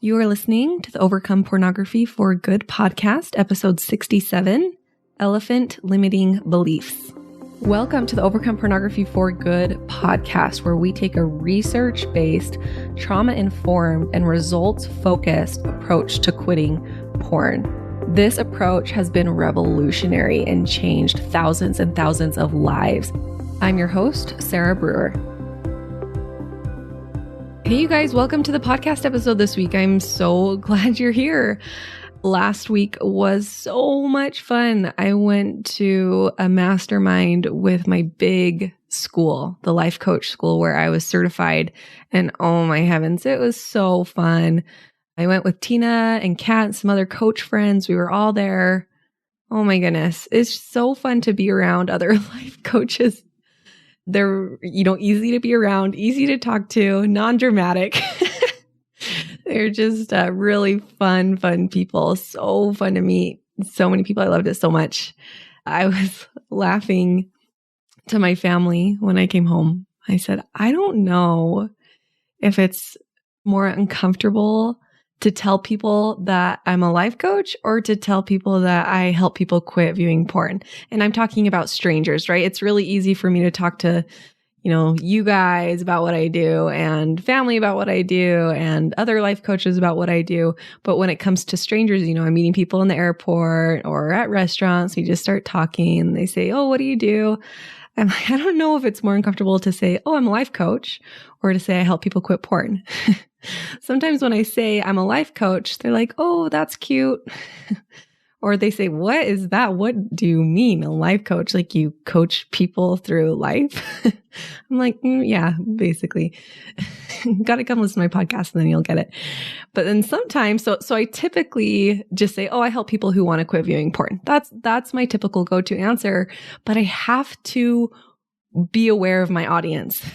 You are listening to the Overcome Pornography for Good podcast, episode 67, Elephant Limiting Beliefs. Welcome to the Overcome Pornography for Good podcast, where we take a research-based, trauma-informed, and results-focused approach to quitting porn. This approach has been revolutionary and changed thousands and thousands of lives. I'm your host, Sarah Brewer. Hey, you guys, welcome to the podcast episode this week. I'm so glad you're here. Last week was so much fun. I went to a mastermind with my big school, the life coach school where I was certified. And oh my heavens, it was so fun. I went with Tina and Kat and some other coach friends. We were all there. Oh my goodness. It's so fun to be around other life coaches. They're, easy to be around, easy to talk to, non-dramatic. They're just really fun people. So fun to meet. So many people. I loved it so much. I was laughing to my family when I came home. I said, I don't know if it's more uncomfortable to tell people that I'm a life coach or to tell people that I help people quit viewing porn. And I'm talking about strangers, right? It's really easy for me to talk to, you guys about what I do and family about what I do and other life coaches about what I do. But when it comes to strangers, I'm meeting people in the airport or at restaurants, we just start talking and they say, oh, what do you do? I'm like, I don't know if it's more uncomfortable to say, oh, I'm a life coach or to say I help people quit porn. Sometimes when I say I'm a life coach, they're like, oh, that's cute. Or they say, what is that? What do you mean a life coach? Like you coach people through life? I'm like, yeah, basically. Got to come listen to my podcast and then you'll get it. But then sometimes, so I typically just say, oh, I help people who want to quit viewing porn. That's my typical go-to answer. But I have to be aware of my audience.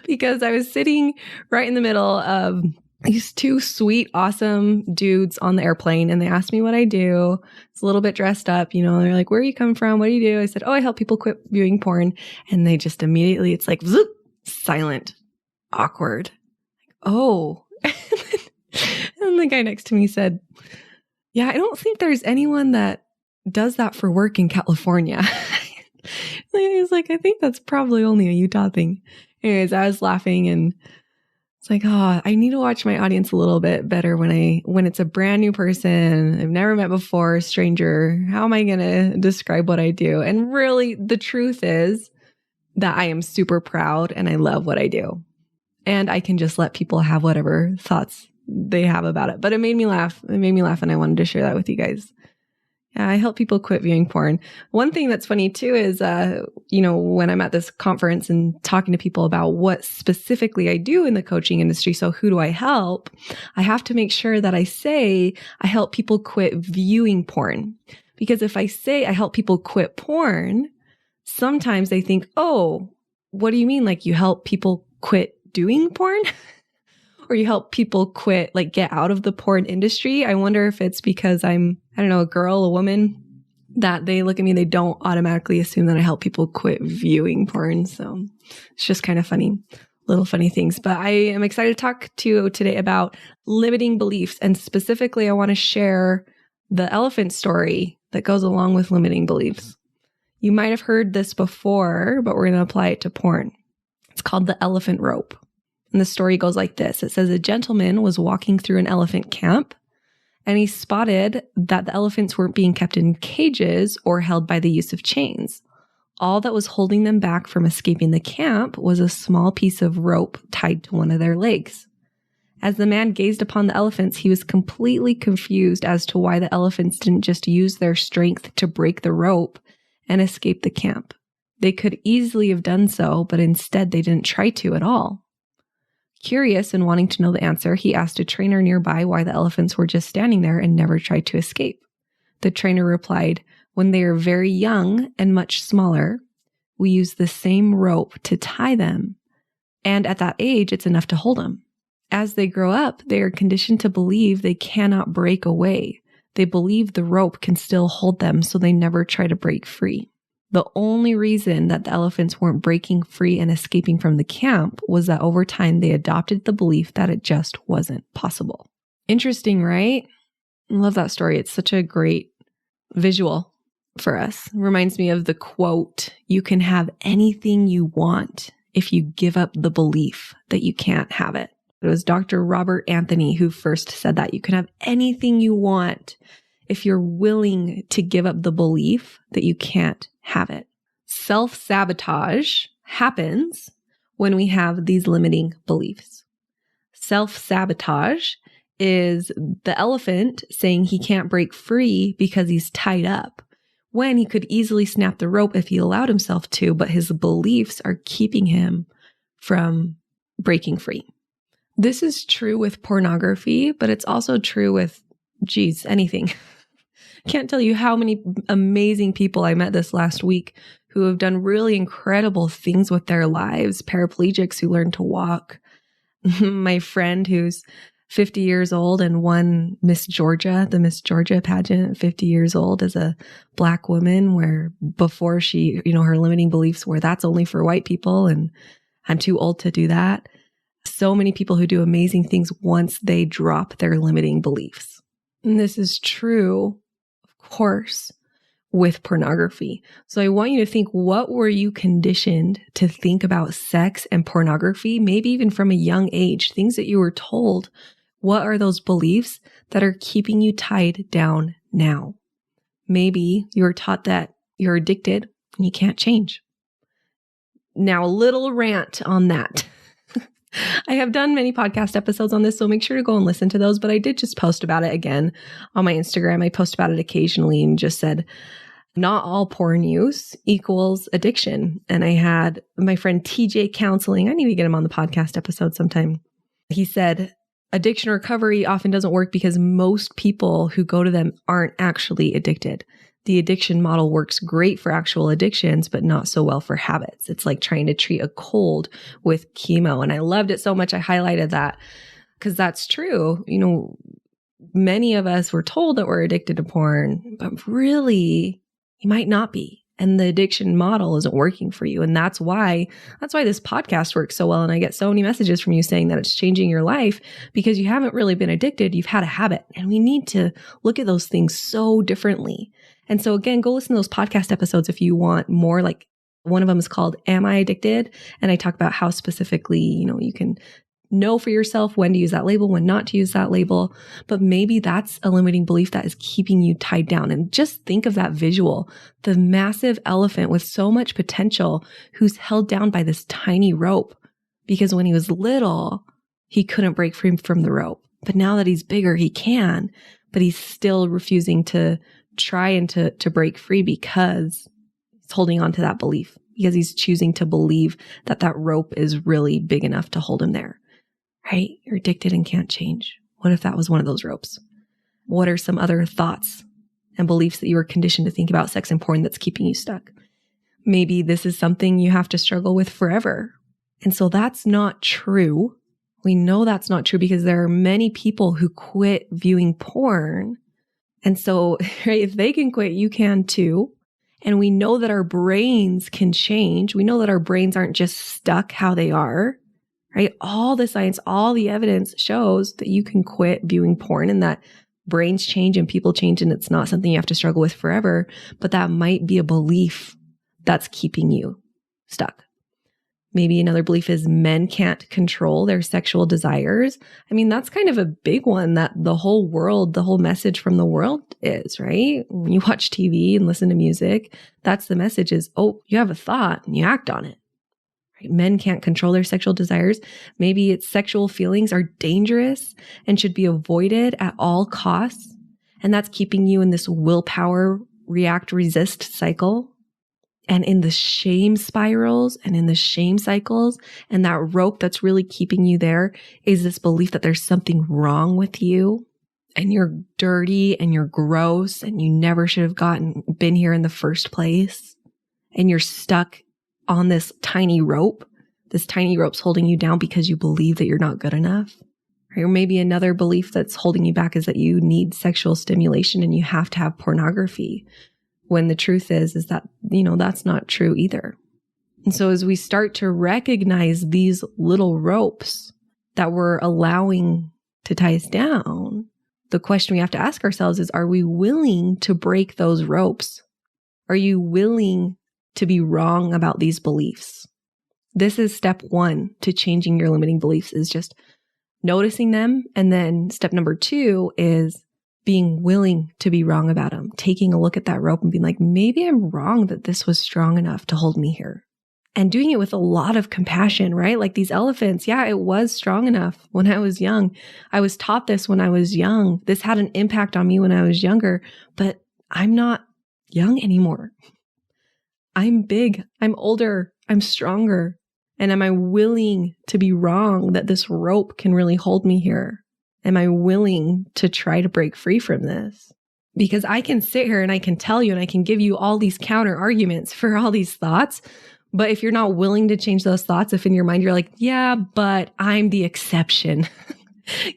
Because I was sitting right in the middle of these two sweet, awesome dudes on the airplane, and they asked me what I do. It's a little bit dressed up, they're like, where are you come from? What do you do? I said, oh, I help people quit viewing porn. And they just immediately, it's like, zoop, silent, awkward. Oh. And the guy next to me said, yeah, I don't think there's anyone that does that for work in California. He's like, I think that's probably only a Utah thing. Anyways, I was laughing and it's like, oh, I need to watch my audience a little bit better when it's a brand new person I've never met before, stranger. How am I going to describe what I do? And really, the truth is that I am super proud and I love what I do. And I can just let people have whatever thoughts they have about it. But it made me laugh. And I wanted to share that with you guys. Yeah, I help people quit viewing porn. One thing that's funny too is, when I'm at this conference and talking to people about what specifically I do in the coaching industry, so who do I help? I have to make sure that I say I help people quit viewing porn. Because if I say I help people quit porn, sometimes they think, oh, what do you mean? Like you help people quit doing porn? Or you help people quit, like get out of the porn industry. I wonder if it's because I'm, a girl, a woman, that they look at me, they don't automatically assume that I help people quit viewing porn. So it's just kind of funny, little funny things. But I am excited to talk to you today about limiting beliefs. And specifically, I want to share the elephant story that goes along with limiting beliefs. You might have heard this before, but we're going to apply it to porn. It's called the elephant rope. And the story goes like this. It says a gentleman was walking through an elephant camp and he spotted that the elephants weren't being kept in cages or held by the use of chains. All that was holding them back from escaping the camp was a small piece of rope tied to one of their legs. As the man gazed upon the elephants, he was completely confused as to why the elephants didn't just use their strength to break the rope and escape the camp. They could easily have done so, but instead they didn't try to at all. Curious and wanting to know the answer, he asked a trainer nearby why the elephants were just standing there and never tried to escape. The trainer replied, when they are very young and much smaller, we use the same rope to tie them. And at that age, it's enough to hold them. As they grow up, they are conditioned to believe they cannot break away. They believe the rope can still hold them, so they never try to break free. The only reason that the elephants weren't breaking free and escaping from the camp was that over time they adopted the belief that it just wasn't possible. Interesting, right? I love that story. It's such a great visual for us. It reminds me of the quote, "You can have anything you want if you give up the belief that you can't have it." It was Dr. Robert Anthony who first said that. You can have anything you want if you're willing to give up the belief that you can't have it. Self-sabotage happens when we have these limiting beliefs. Self-sabotage is the elephant saying he can't break free because he's tied up, when he could easily snap the rope if he allowed himself to, but his beliefs are keeping him from breaking free. This is true with pornography, but it's also true with, anything. Can't tell you how many amazing people I met this last week who have done really incredible things with their lives. Paraplegics who learned to walk. My friend who's 50 years old and won Miss Georgia, the Miss Georgia pageant at 50 years old as a Black woman, where before she, her limiting beliefs were that's only for white people and I'm too old to do that. So many people who do amazing things once they drop their limiting beliefs. And this is true, of course, with pornography. So I want you to think, what were you conditioned to think about sex and pornography, maybe even from a young age, things that you were told? What are those beliefs that are keeping you tied down now? Maybe you were taught that you're addicted and you can't change. Now, a little rant on that. I have done many podcast episodes on this, so make sure to go and listen to those. But I did just post about it again on my Instagram. I post about it occasionally and just said, not all porn use equals addiction. And I had my friend TJ Counseling. I need to get him on the podcast episode sometime. He said, addiction recovery often doesn't work because most people who go to them aren't actually addicted. The addiction model works great for actual addictions, but not so well for habits. It's like trying to treat a cold with chemo. And I loved it so much. I highlighted that because that's true. Many of us were told that we're addicted to porn, but really you might not be. And the addiction model isn't working for you. And that's why this podcast works so well. And I get so many messages from you saying that it's changing your life because you haven't really been addicted. You've had a habit. And we need to look at those things so differently. And so again, go listen to those podcast episodes if you want more. Like one of them is called Am I Addicted? And I talk about how specifically, you can know for yourself when to use that label, when not to use that label. But maybe that's a limiting belief that is keeping you tied down. And just think of that visual, the massive elephant with so much potential who's held down by this tiny rope because when he was little, he couldn't break free from the rope. But now that he's bigger, he can, but he's still refusing to try and to break free because he's holding on to that belief, because he's choosing to believe that that rope is really big enough to hold him there. Right? You're addicted and can't change. What if that was one of those ropes? What are some other thoughts and beliefs that you were conditioned to think about sex and porn that's keeping you stuck? Maybe this is something you have to struggle with forever. And so that's not true. We know that's not true because there are many people who quit viewing porn. And so, right, if they can quit, you can too. And we know that our brains can change. We know that our brains aren't just stuck how they are. Right? All the science, all the evidence shows that you can quit viewing porn and that brains change and people change and it's not something you have to struggle with forever, but that might be a belief that's keeping you stuck. Maybe another belief is men can't control their sexual desires. I mean, that's kind of a big one that the whole world, the whole message from the world is, right? When you watch TV and listen to music, that's the message is, oh, you have a thought and you act on it. Men can't control their sexual desires. Maybe it's sexual feelings are dangerous and should be avoided at all costs. And that's keeping you in this willpower, react, resist cycle. And in the shame spirals and in the shame cycles and that rope that's really keeping you there is this belief that there's something wrong with you and you're dirty and you're gross and you never should have been here in the first place. And you're stuck on this tiny rope. This tiny rope's holding you down because you believe that you're not good enough. Right? Or maybe another belief that's holding you back is that you need sexual stimulation and you have to have pornography. When the truth is that, that's not true either. And so as we start to recognize these little ropes that we're allowing to tie us down, the question we have to ask ourselves is, are we willing to break those ropes? Are you willing to be wrong about these beliefs? This is step one to changing your limiting beliefs, is just noticing them. And then step number two is being willing to be wrong about them, taking a look at that rope and being like, maybe I'm wrong that this was strong enough to hold me here. And doing it with a lot of compassion, right? Like these elephants. Yeah, it was strong enough when I was young. I was taught this when I was young. This had an impact on me when I was younger, but I'm not young anymore. I'm big. I'm older. I'm stronger. And am I willing to be wrong that this rope can really hold me here? Am I willing to try to break free from this? Because I can sit here and I can tell you and I can give you all these counter arguments for all these thoughts. But if you're not willing to change those thoughts, if in your mind you're like, yeah, but I'm the exception.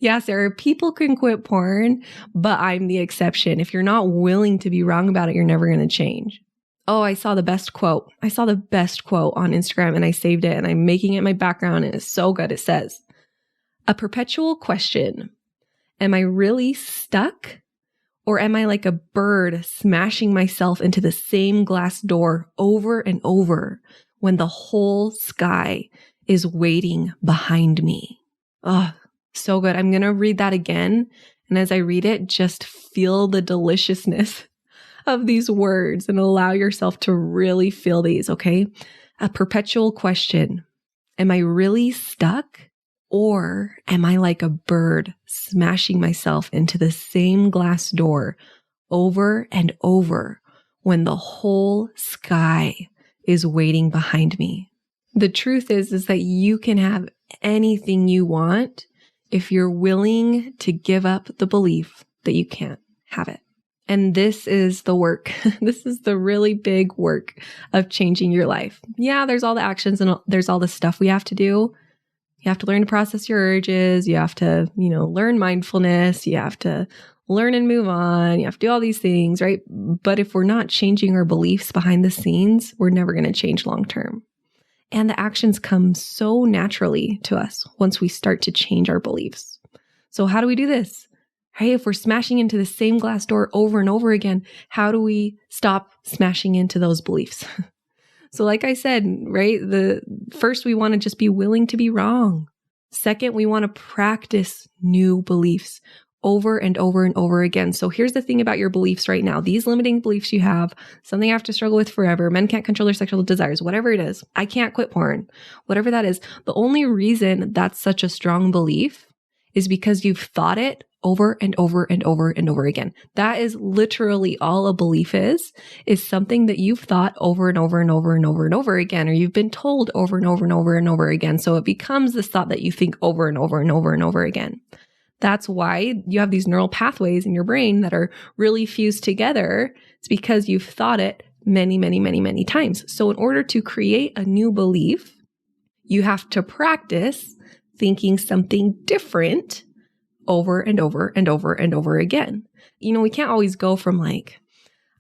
Yeah, Sarah, people can quit porn, but I'm the exception. If you're not willing to be wrong about it, you're never going to change. Oh, I saw the best quote. I saw the best quote on Instagram and I saved it and I'm making it my background and it's so good. It says, a perpetual question. Am I really stuck? Or am I like a bird smashing myself into the same glass door over and over when the whole sky is waiting behind me? Oh, so good. I'm going to read that again. And as I read it, just feel the deliciousness of these words and allow yourself to really feel these, okay? A perpetual question. Am I really stuck? Or am I like a bird smashing myself into the same glass door over and over when the whole sky is waiting behind me? The truth is that you can have anything you want if you're willing to give up the belief that you can't have it. And this is the work. This is the really big work of changing your life. Yeah, there's all the actions and there's all the stuff we have to do. You have to learn to process your urges. You have to, learn mindfulness. You have to learn and move on. You have to do all these things, right? But if we're not changing our beliefs behind the scenes, we're never going to change long term. And the actions come so naturally to us once we start to change our beliefs. So how do we do this? Right? If we're smashing into the same glass door over and over again, how do we stop smashing into those beliefs? So like I said, right, first we want to just be willing to be wrong. Second, we want to practice new beliefs over and over and over again. So here's the thing about your beliefs right now. These limiting beliefs you have, something I have to struggle with forever, men can't control their sexual desires, whatever it is, I can't quit porn, whatever that is. The only reason that's such a strong belief is because you've thought it over and over and over and over again. That is literally all a belief is something that you've thought over and over and over and over and over again, or you've been told over and over and over and over again. So it becomes this thought that you think over and over and over and over again. That's why you have these neural pathways in your brain that are really fused together. It's because you've thought it many, many, many, many times. So in order to create a new belief, you have to practice thinking something different over and over and over and over again. We can't always go from like,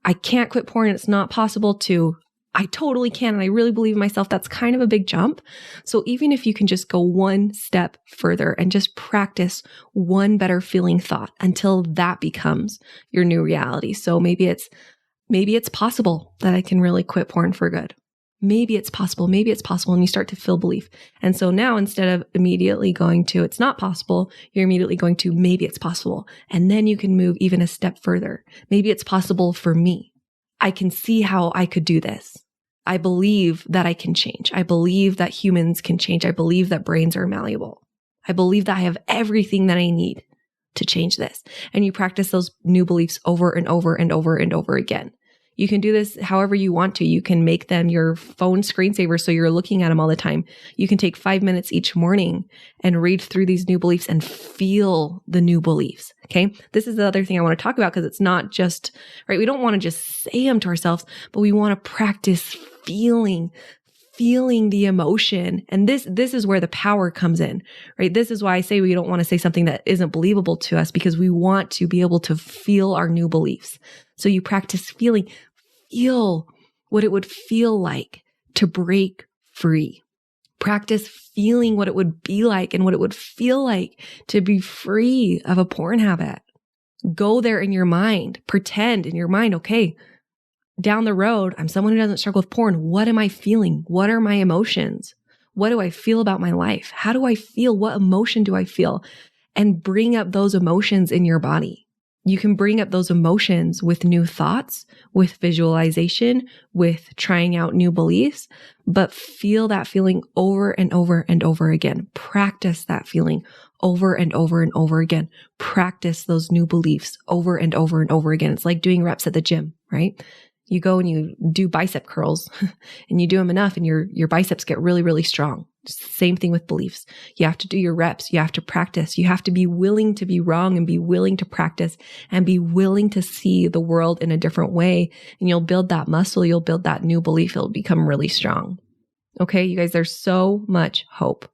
I can't quit porn, it's not possible, to I totally can and I really believe in myself. That's kind of a big jump. So even if you can just go one step further and just practice one better feeling thought until that becomes your new reality. So maybe it's possible that I can really quit porn for good. Maybe it's possible. And you start to feel belief. And so now instead of immediately going to, it's not possible, you're immediately going to, maybe it's possible. And then you can move even a step further. Maybe it's possible for me. I can see how I could do this. I believe that I can change. I believe that humans can change. I believe that brains are malleable. I believe that I have everything that I need to change this. And you practice those new beliefs over and over and over and over again. You can do this however you want to. You can make them your phone screensaver so you're looking at them all the time. You can take 5 minutes each morning and read through these new beliefs and feel the new beliefs. Okay. This is the other thing I want to talk about because it's not just, right? We don't want to just say them to ourselves, but we want to practice feeling the emotion. And this is where the power comes in, right? This is why I say we don't want to say something that isn't believable to us because we want to be able to feel our new beliefs. So you practice feel what it would feel like to break free Practice feeling what it would be like and what it would feel like to be free of a porn habit. Go there in your mind. Pretend in your mind, okay, down the road, I'm someone who doesn't struggle with porn. What am I feeling? What are my emotions? What do I feel about my life? How do I feel? What emotion do I feel? And bring up those emotions in your body. You can bring up those emotions with new thoughts, with visualization, with trying out new beliefs, but feel that feeling over and over and over again. Practice that feeling over and over and over again. Practice those new beliefs over and over and over again. It's like doing reps at the gym, right? You go and you do bicep curls and you do them enough and your biceps get really, really strong. Same thing with beliefs. You have to do your reps. You have to practice. You have to be willing to be wrong and be willing to practice and be willing to see the world in a different way. And you'll build that muscle. You'll build that new belief. It'll become really strong. Okay, you guys, there's so much hope.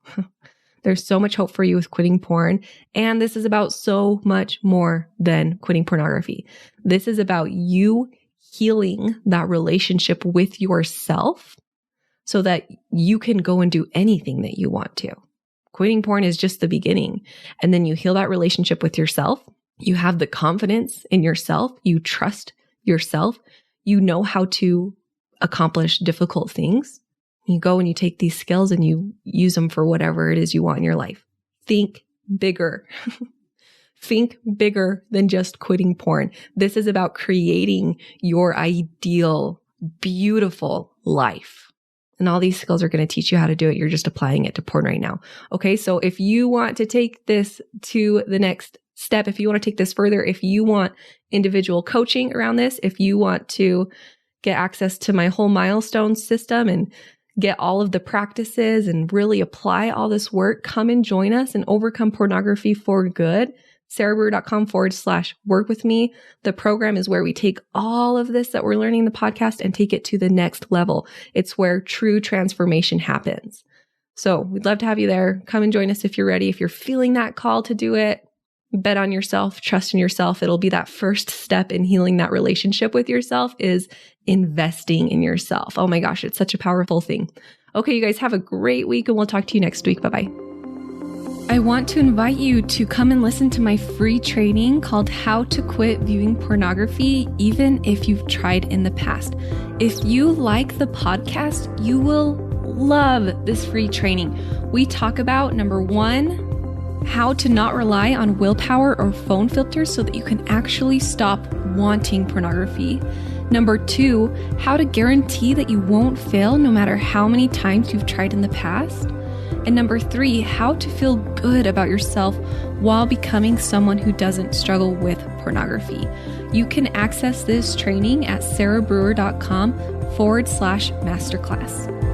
There's so much hope for you with quitting porn. And this is about so much more than quitting pornography. This is about you healing that relationship with yourself so that you can go and do anything that you want to. Quitting porn is just the beginning. And then you heal that relationship with yourself. You have the confidence in yourself. You trust yourself. You know how to accomplish difficult things. You go and you take these skills and you use them for whatever it is you want in your life. Think bigger. Think bigger than just quitting porn. This is about creating your ideal, beautiful life. And all these skills are going to teach you how to do it. You're just applying it to porn right now. Okay. So if you want to take this to the next step, if you want to take this further, if you want individual coaching around this, if you want to get access to my whole milestone system and get all of the practices and really apply all this work, come and join us and overcome pornography for good. sarahbrewer.com/work with me. The program is where we take all of this that we're learning in the podcast and take it to the next level. It's where true transformation happens. So we'd love to have you there. Come and join us if you're ready. If you're feeling that call to do it, bet on yourself, trust in yourself. It'll be that first step in healing that relationship with yourself is investing in yourself. Oh my gosh, it's such a powerful thing. Okay, you guys have a great week and we'll talk to you next week. Bye-bye. I want to invite you to come and listen to my free training called How to Quit Viewing Pornography, even if you've tried in the past. If you like the podcast, you will love this free training. We talk about, number one, how to not rely on willpower or phone filters so that you can actually stop wanting pornography. Number two, how to guarantee that you won't fail no matter how many times you've tried in the past. And number three, how to feel good about yourself while becoming someone who doesn't struggle with pornography. You can access this training at sarahbrewer.com/masterclass.